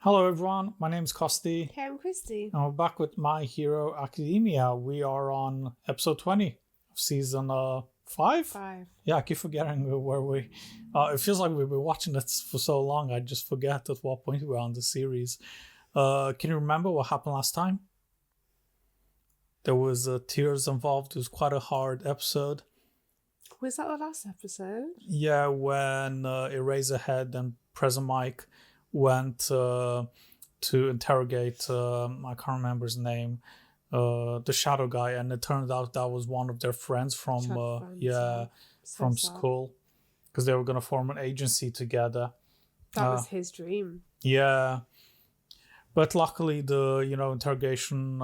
Hello everyone, my name is Kosti, Hey, I'm Christy. and we're back with My Hero Academia. We are on episode 20 of season 5? 5. Yeah, I keep forgetting where we... it feels like we've been watching it for so long, I just forget at what point we're on the series. Can you remember what happened last time? There was tears involved. It was quite a hard episode. Was that the last episode? Yeah, when Eraserhead and Present Mike went to interrogate, I can't remember his name, the shadow guy, and it turned out that was one of their friends from from school, because they were going to form an agency together. That was his dream. Yeah, but luckily the interrogation,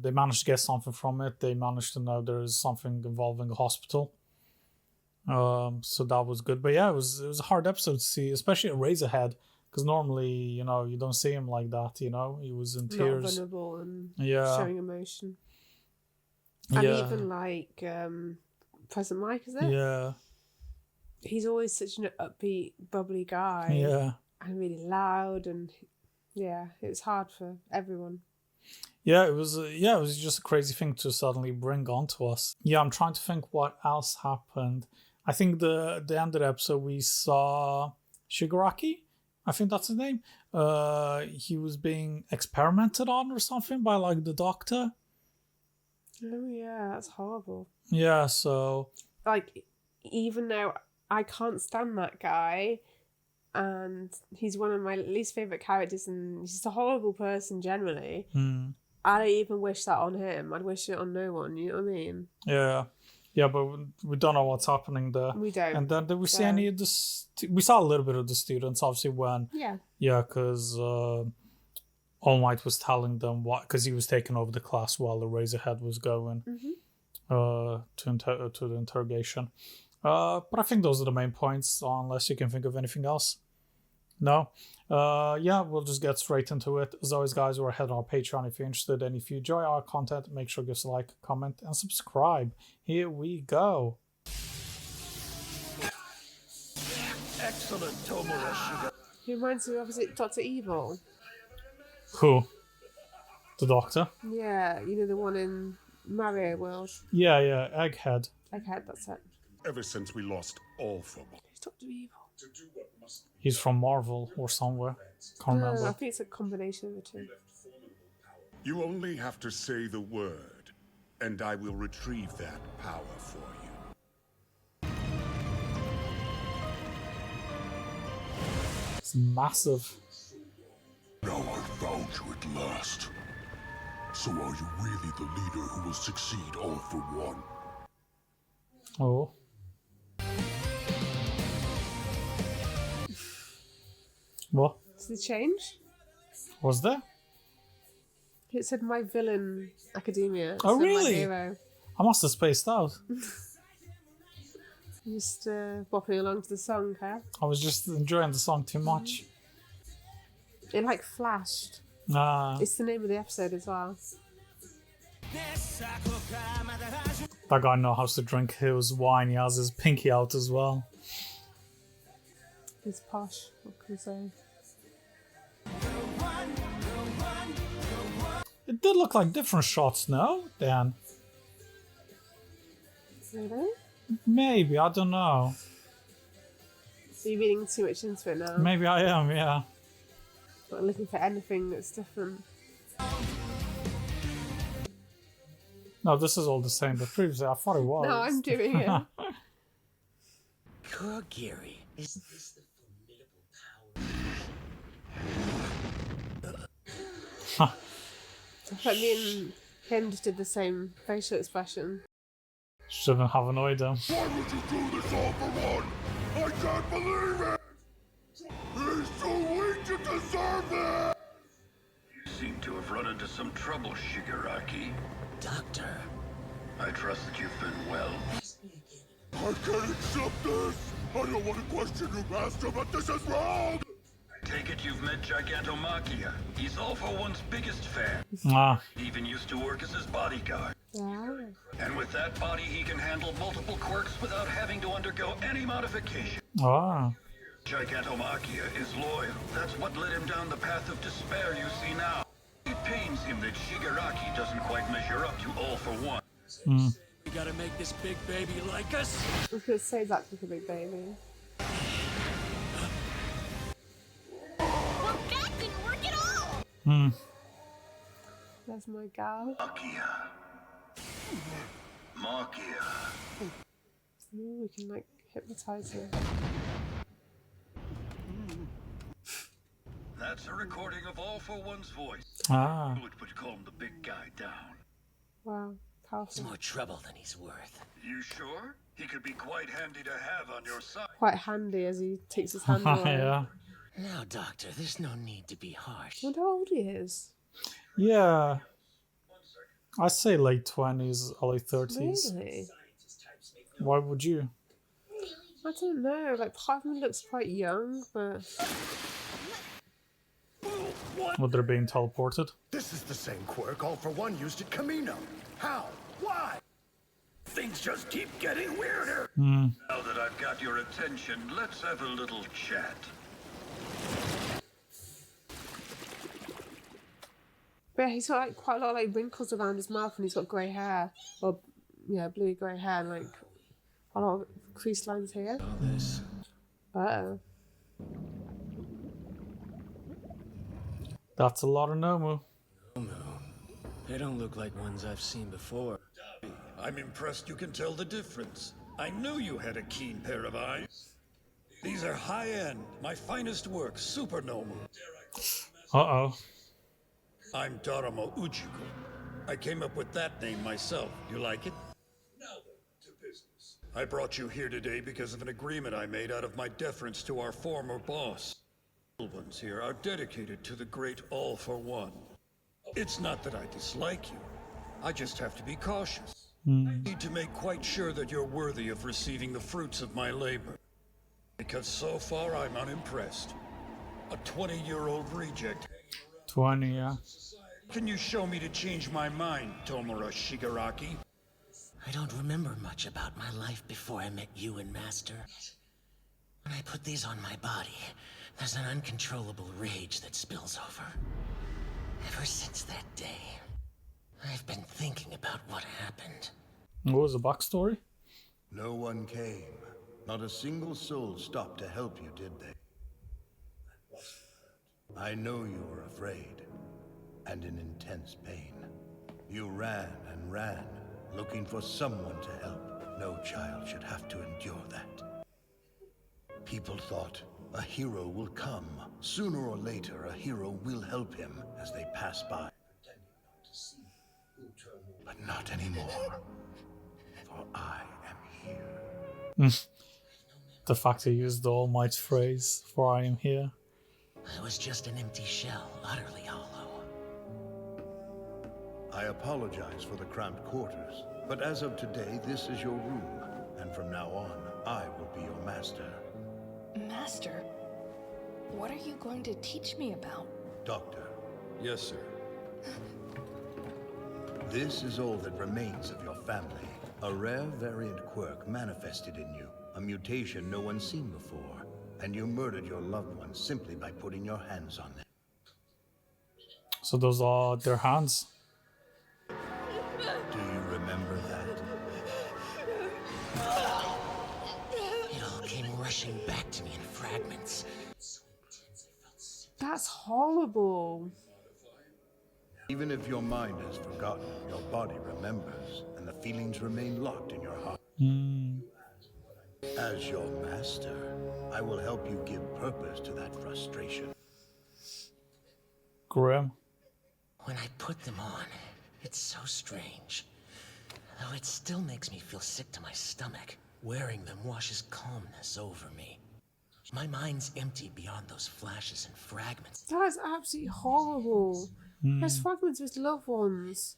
they managed to get something from it. They managed to know there's something involving a hospital. So that was good. But yeah, it was a hard episode to see, especially at Razorhead, because normally, you don't see him like that, he was in tears. Not vulnerable and showing emotion. And even like Present Mike, is it? Yeah. He's always such an upbeat, bubbly guy. Yeah. And really loud, and it was hard for everyone. Yeah, it was just a crazy thing to suddenly bring onto us. Yeah, I'm trying to think what else happened. I think the end of the episode we saw Shigaraki. I think that's his name. He was being experimented on or something by like the doctor. Oh yeah, that's horrible. Yeah, so like, even though I can't stand that guy, and he's one of my least favourite characters, and he's just a horrible person generally. I don't even wish that on him. I'd wish it on no one, you know what I mean? Yeah, but we don't know what's happening there. We don't. And then did we see any of this? We saw a little bit of the students, obviously, when... Yeah, because All Might was telling them what... Because he was taking over the class while the Razorhead was going to the interrogation. But I think those are the main points, unless you can think of anything else. No? Yeah, we'll just get straight into it. As always, guys, we're ahead on our Patreon if you're interested, and if you enjoy our content, make sure to give us a like, comment, and subscribe. Here we go. Excellent, Tomura. He reminds me of, is it Dr. Evil? Who? The Doctor? Yeah, the one in Mario World. Yeah, Egghead. Egghead, that's it. Ever since we lost all football. Who's Dr. Evil? He's from Marvel or somewhere. Can't remember. I think it's a combination of the two. You only have to say the word, and I will retrieve that power for you. It's massive. Now I've found you at last. So are you really the leader who will succeed all for one? Oh. What? Did it change? Was there? It said my villain academia. Oh, instead of really? My hero. I must have spaced out. Just bopping along to the song, huh? I was just enjoying the song too much. It like flashed. It's the name of the episode as well. That guy knows how to drink his wine. He has his pinky out as well. He's posh. What can I say? It did look like different shots, no, Dan? Really? Maybe, I don't know. Are you reading too much into it now? Maybe I am, yeah. Not looking for anything that's different. No, this is all the same, but previously I thought it was. No, I'm doing it. Kogiri, is this the Huh. I thought me and him just did the same facial expression. Shouldn't have annoyed him. Why would you do this all for one? I can't believe it! He's too weak to deserve it! You seem to have run into some trouble, Shigaraki. doctor? I trust that you've been well. I can't accept this! I don't want to question you, Master, but this is wrong! Take it you've met Gigantomachia. He's All For One's biggest fan. Even used to work as his bodyguard. Wow. And with that body, he can handle multiple quirks without having to undergo any modification. Ah. Gigantomachia is loyal. That's what led him down the path of despair you see now. It pains him that Shigaraki doesn't quite measure up to All for One. We gotta make this big baby like us. I was gonna say that's like a big baby. Well, that didn't work at all! That's my gal. Machia. Ooh, we can like hypnotize her. That's a recording of All for One's voice. Ah. It would calm the big guy down. Wow, It's powerful. more trouble than he's worth. You sure? He could be quite handy to have on your side. Quite handy as he takes his hand away. Yeah. Now, Doctor, there's no need to be harsh. I wonder how old he is. Yeah. I'd say late 20s, early 30s. Really? Why would you? I don't know. Like, part of me looks quite young, but Would they're being teleported? This is the same quirk All for One used at Camino. How? Why? Things just keep getting weirder. Now that I've got your attention, let's have a little chat. yeah, he's got like quite a lot of like wrinkles around his mouth, and he's got grey hair, or yeah, bluey grey hair, and like a lot of crease lines here. All this. Oh, That's a lot of Nomu. They don't look like ones I've seen before. I'm impressed you can tell the difference. I knew you had a keen pair of eyes. These are high-end, my finest work, super Nomu. Uh-oh. I'm Daramo Ujiko. I came up with that name myself. You like it? Now then, to business. I brought you here today because of an agreement I made out of my deference to our former boss. The little ones here are dedicated to the great All for One. It's not that I dislike you. I just have to be cautious. I need to make quite sure that you're worthy of receiving the fruits of my labor. Because so far I'm unimpressed. A 20-year-old reject. 20, yeah. Can you show me to change my mind, Tomura Shigaraki? I don't remember much about my life before I met you and Master. When I put these on my body, there's an uncontrollable rage that spills over. Ever since that day, I've been thinking about what happened. What was the backstory? No one came. Not a single soul stopped to help you, did they? I know you were afraid, and in intense pain. You ran and ran, looking for someone to help. No child should have to endure that. People thought, a hero will come. Sooner or later, a hero will help him as they pass by. But not anymore. For I am here. The fact he used the All Might's phrase, for I am here. I was just an empty shell, utterly hollow. I apologize for the cramped quarters, but as of today, this is your room. And from now on, I will be your master. Master, what are you going to teach me about? Doctor, Yes, sir. this is all that remains of your family. A rare variant quirk manifested in you. A mutation no one's seen before. And you murdered your loved ones simply by putting your hands on them. So those are their hands. Do you remember that? It all came rushing back to me in fragments. that's horrible. Even if your mind has forgotten, your body remembers, and the feelings remain locked in your heart. As your master, I will help you give purpose to that frustration. Grim. When I put them on, it's so strange. Though it still makes me feel sick to my stomach. Wearing them washes calmness over me. My mind's empty beyond those flashes and fragments. That is absolutely horrible. There's fragments of his loved ones.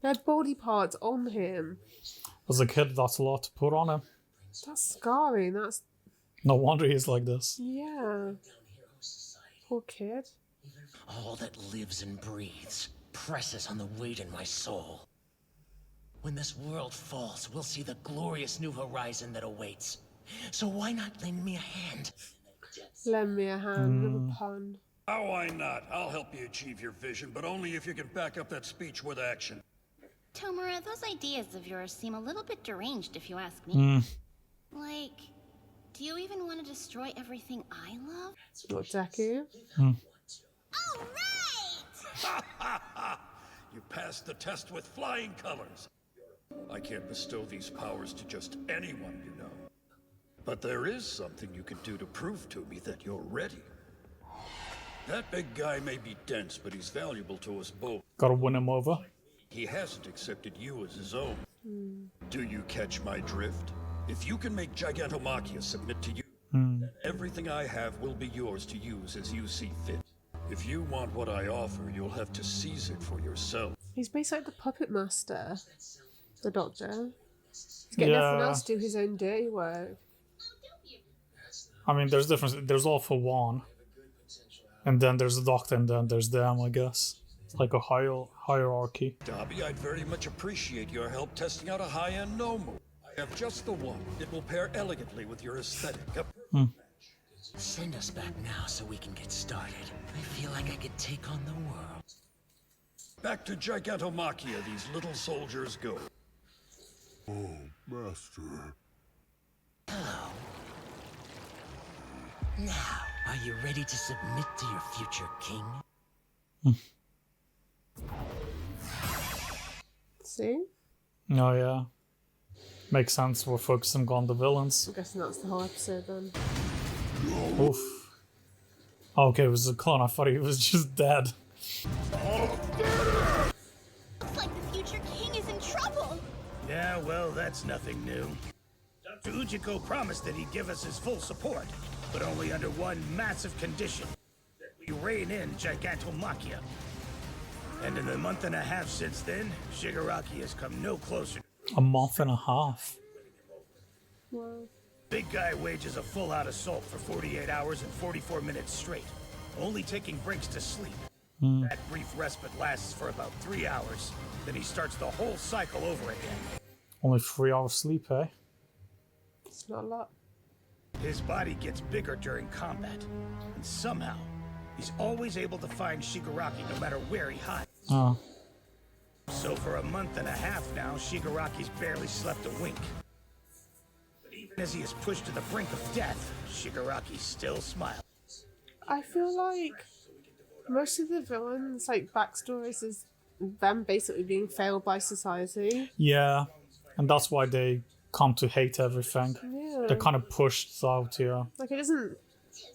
Their body parts on him. As a kid, that's a lot to put on him. That's scarring. That's No wonder he's like this. yeah. Poor kid. All that lives and breathes presses on the weight in my soul. When this world falls, we'll see the glorious new horizon that awaits. So why not lend me a hand? Lend me a hand, another pun. Oh, why not? I'll help you achieve your vision, but only if you can back up that speech with action. Tomura, those ideas of yours seem a little bit deranged if you ask me. Like, do you even want to destroy everything I love? What, Deku? All right! You passed the test with flying colors. I can't bestow these powers to just anyone, you know. But there is something you can do to prove to me that you're ready. That big guy may be dense, but he's valuable to us both. Gotta win him over. He hasn't accepted you as his own. Do you catch my drift? If you can make Gigantomachia submit to you, then everything I have will be yours to use as you see fit. If you want what I offer, you'll have to seize it for yourself. He's basically like the puppet master. The Doctor. He's getting nothing else to do his own dirty work. I mean, there's difference. There's All for One. And then there's the Doctor, and then there's them, I guess. It's like a hierarchy. Dobby, I'd very much appreciate your help testing out a high-end Nomu. I have just the one. It will pair elegantly with your aesthetic. Send us back now so we can get started. I feel like I could take on the world. Back to Gigantomachia these little soldiers go. Oh, Master. Hello. Now, are you ready to submit to your future king? See? Oh, yeah. Makes sense. We're focusing on the villains. I'm guessing that's the whole episode then. Oof. Okay, it was a clone. I thought he was just dead. Looks like the future king is in trouble. Yeah, well, that's nothing new. Dr. Ujiko promised that he'd give us his full support, but only under one massive condition. That we rein in Gigantomachia. And in the month and a half since then, Shigaraki has come no closer. A month and a half. Wow. Big guy wages a full-out assault for 48 hours and 44 minutes straight, only taking breaks to sleep. That brief respite lasts for about 3 hours, then he starts the whole cycle over again. Only 3 hours sleep, eh? It's not a lot. His body gets bigger during combat, and somehow, he's always able to find Shigaraki no matter where he hides. Oh. So for a month and a half now, Shigaraki's barely slept a wink. But even as he is pushed to the brink of death, Shigaraki still smiles. I feel like most of the villains, like, backstories is them basically being failed by society. Yeah. And that's why they come to hate everything. Yeah. They're kind of pushed out here. Like, it doesn't,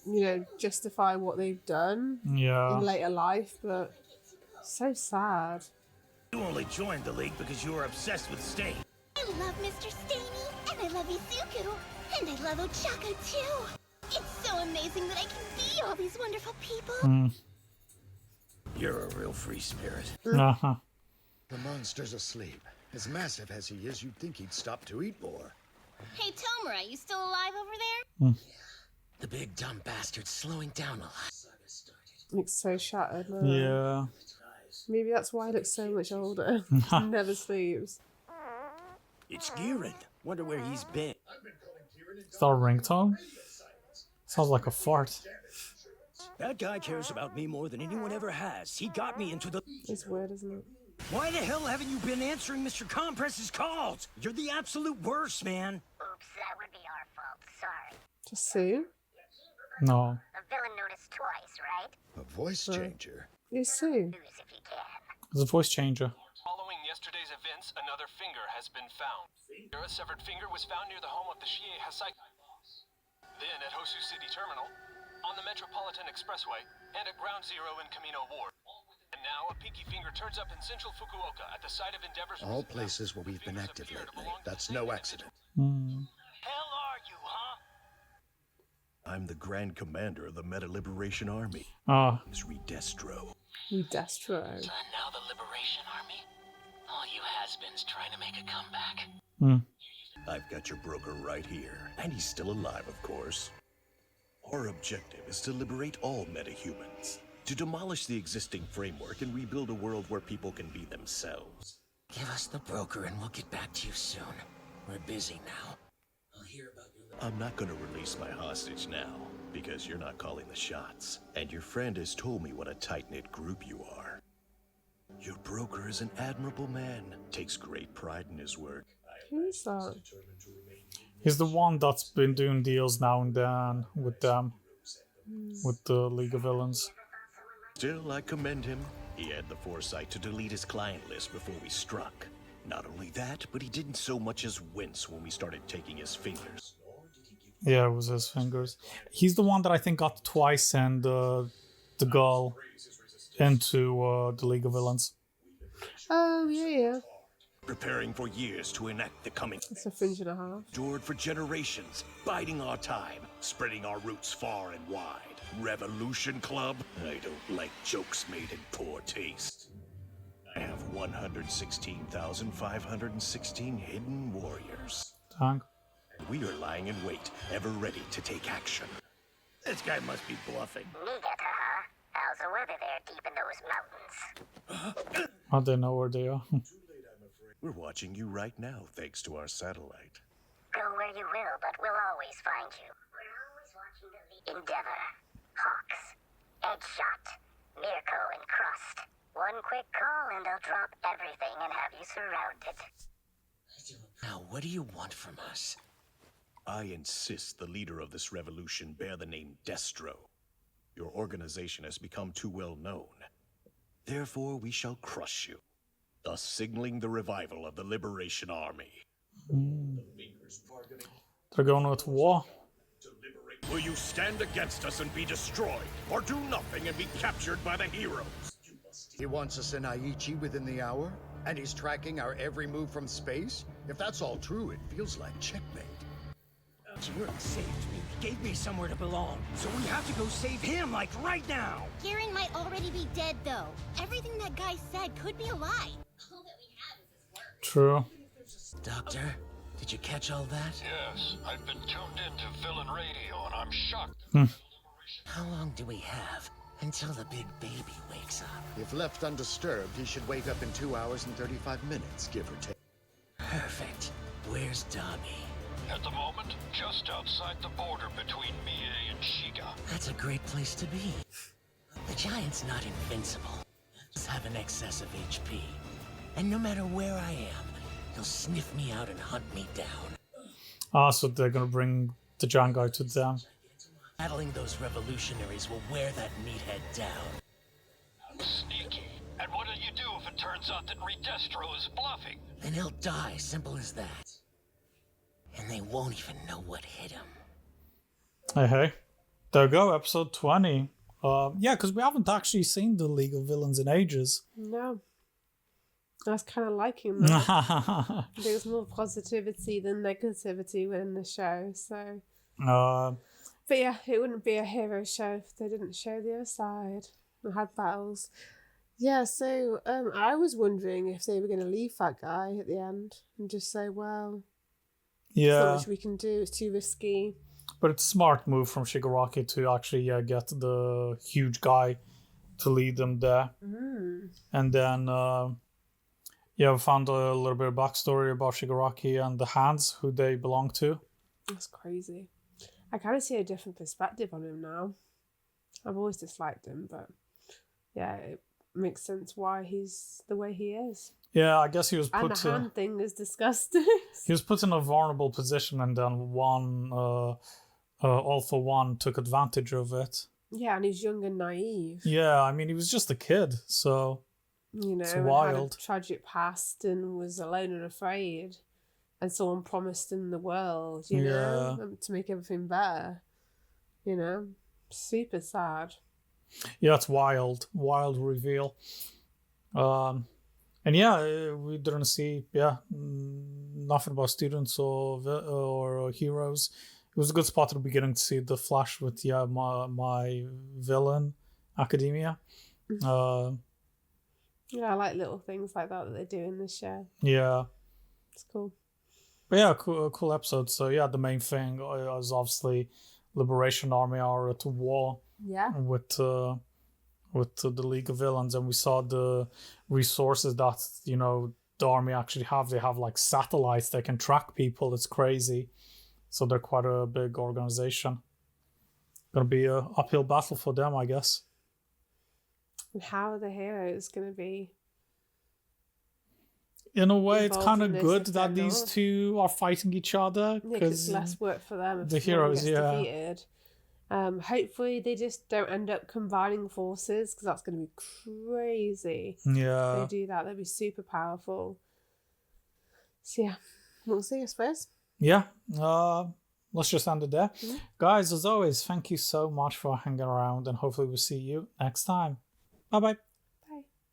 you know, justify what they've done Yeah. in later life, but so sad. You only joined the league because you were obsessed with Stain. I love Mr. Staney, and I love Izuku, and I love Ochako too. It's so amazing that I can be all these wonderful people. You're a real free spirit. Uh-huh. The monster's asleep. As massive as he is, you'd think he'd stop to eat more. Hey, Tomura, you still alive over there? The big dumb bastard's slowing down a lot. Looks so shattered now. Yeah. Maybe that's why he looks so much older. Never sleeps. It's Giran. Wonder where he's been. Is that a ringtone? Sounds like a fart. That guy cares about me more than anyone ever has. He got me into the... It's weird, isn't it? Why the hell haven't you been answering Mr. Compress's calls? You're the absolute worst, man. Oops, that would be our fault. Sorry. Just Sue? No. The villain noticed twice, right? A voice changer. Who's Sue? Lose if you can. It's a voice changer. Following yesterday's events, another finger has been found. A severed finger was found near the home of the Shie Hasaikai boss. Then at Hosu City Terminal, on the Metropolitan Expressway, and at Ground Zero in Camino Ward. And now a pinky finger turns up in central Fukuoka at the site of Endeavor's... All places where we've been active lately. That's no accident. Hell are you, huh? I'm the Grand Commander of the Meta Liberation Army. It's Redestro. Destro. And now the Liberation Army? All you has-beens trying to make a comeback. I've got your broker right here. And he's still alive, of course. Our objective is to liberate all metahumans. To demolish the existing framework and rebuild a world where people can be themselves. Give us the broker and we'll get back to you soon. We're busy now. I'll hear about your... I'm not gonna release my hostage now. Because you're not calling the shots, and your friend has told me what a tight-knit group you are. Your broker is an admirable man, takes great pride in his work. Who's that? He's the one that's been doing deals now and then with them, with the League of Villains. Still, I commend him. He had the foresight to delete his client list before we struck. Not only that, but he didn't so much as wince when we started taking his fingers. Yeah, it was his fingers. He's the one that I think got twice and the girl into the League of Villains. Oh, yeah. Preparing for years to enact the coming. It's a fringe and a half. Endured for generations, biding our time, spreading our roots far and wide. Revolution Club? I don't like jokes made in poor taste. I have 116,516 hidden warriors. Dang. We are lying in wait, ever ready to take action. This guy must be bluffing. How's the weather there deep in those mountains? I don't know where they are. We're watching you right now, thanks to our satellite. Go where you will, but we'll always find you. We're always watching the Endeavor, Hawks, Edgeshot, Mirko, and Crust. One quick call and they'll drop everything and have you surrounded. Now, what do you want from us? I insist the leader of this revolution bear the name Destro. Your organization has become too well known. Therefore, we shall crush you, thus signaling the revival of the Liberation Army. They're going to war. Will you stand against us and be destroyed, or do nothing and be captured by the heroes? He wants us in Aichi within the hour, and he's tracking our every move from space? If that's all true, it feels like checkmate. Jiren saved me, gave me somewhere to belong, so we have to go save him, like right now! Jiren might already be dead, though. Everything that guy said could be a lie. All that we have is his word. True. Doctor, did you catch all that? Yes, I've been tuned into villain radio and I'm shocked. How long do we have until the big baby wakes up? If left undisturbed, he should wake up in 2 hours and 35 minutes, give or take. Perfect. Where's Dobby? At the moment, just outside the border between Mie and Shiga. That's a great place to be. The giant's not invincible. Just have an excess of HP. And no matter where I am, he'll sniff me out and hunt me down. Ah, so they're gonna bring the giant guy to them. Battling those revolutionaries will wear that meathead down. Sneaky. And what'll you do if it turns out that Redestro is bluffing? Then he'll die, simple as that. And they won't even know what hit him. Hey. There you go, episode 20. Yeah, because we haven't actually seen the League of Villains in ages. No. I was kind of liking that. There's more positivity than negativity within the show, so... But yeah, it wouldn't be a hero show if they didn't show the other side and had battles. Yeah, so I was wondering if they were going to leave that guy at the end and just say, well... Yeah. There's not much we can do, it's too risky. But it's a smart move from Shigaraki to actually get the huge guy to lead them there. And then, we found a little bit of backstory about Shigaraki and the Hands, who they belong to. That's crazy. I kind of see a different perspective on him now. I've always disliked him, but yeah, it makes sense why he's the way he is. Yeah, I guess he was put... And the hand thing is disgusting. He was put in a vulnerable position and then All For One took advantage of it. Yeah, and he's young and naive. Yeah, I mean, he was just a kid, so... You know, it's and wild. had a tragic past and was alone and afraid. And someone promised him the world, you know, to make everything better. You know, super sad. Yeah, it's wild. Wild reveal. And yeah, we didn't see, nothing about students or heroes. It was a good spot at the beginning to see the Flash with, my villain, Academia. Yeah, I like little things like that they do in this show. Yeah. It's cool. But yeah, cool episode. So yeah, the main thing is obviously Liberation Army are at war. Yeah. With the League of Villains, and we saw the resources that the army actually have. They have like satellites that can track people. It's crazy. So they're quite a big organization. Gonna be a uphill battle for them, I guess. And how are the heroes gonna be? In a way, it's involved kind in of this good if that they're these not? two are fighting each other Yeah, 'cause because it's less work for them if the one heroes, gets yeah. defeated. Hopefully they just don't end up combining forces because that's going to be crazy. Yeah. If they do that, they'd be super powerful. So yeah, we'll see, I suppose. Yeah. Let's just end it there. Mhm. Guys, as always, thank you so much for hanging around, and hopefully we'll see you next time. Bye-bye.